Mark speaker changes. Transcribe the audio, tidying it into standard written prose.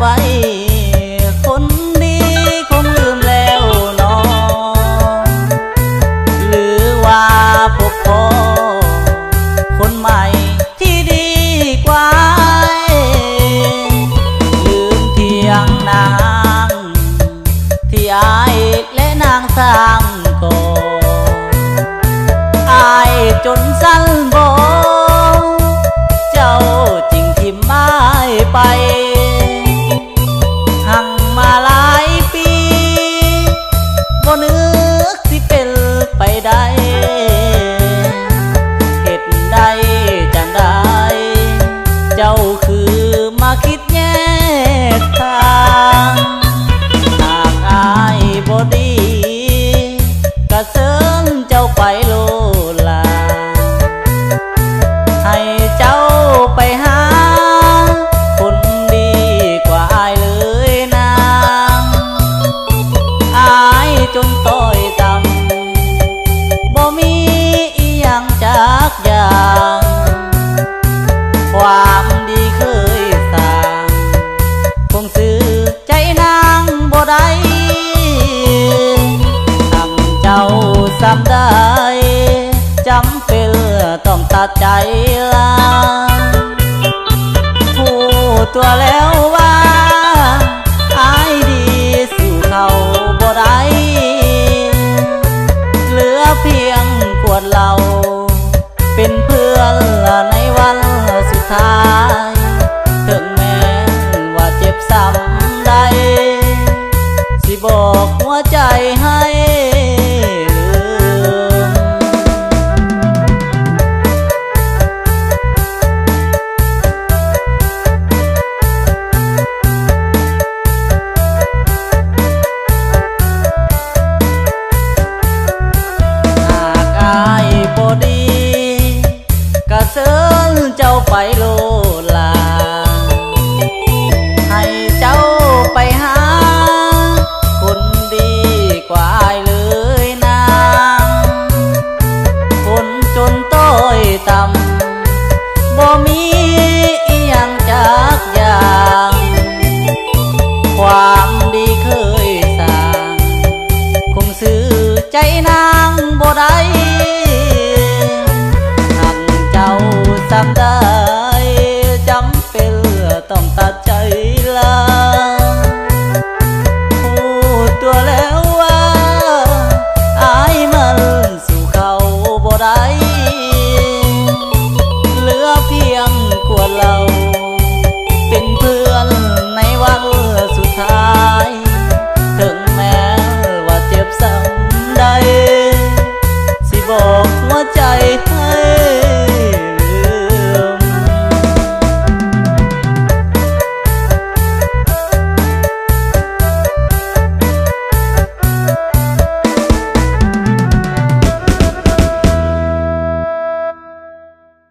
Speaker 1: ไว้คนดีคงลืมแล้วเนาะหรือว่าพบพอคนใหม่ที่ดีกว่าลืมเที่ยงนางที่อายและนางสร้างก่ออายจนสั้นบ่เจ้าจริงทิ่มไม้ไปหังมาหลายปีบ่นึกสิเป็นไปได้เหตุใดจังได้เจ้าคือมาคิดแยกทางหากอายบ่ดีก็เชิญเจ้าไปโลลาให้เจ้าไปหาคนดีกว่าอายเลยนางอายจนต้อยต่ำบ่มีอีหยังจักอย่างความดีเคยสร้างคงซื้อใจนางบ่ได้ทำเจ้าซ้ำได้จำเป็นต้องตัดใจลาพูดตัวแล้วว่าอายดีสู่เขาบ่ได้เหลือเพียงขวดเหล้าเป็นเพื่อนในวันสุดท้ายถึงแม้ว่าเจ็บซ้ำใดสิบอกหัวใจ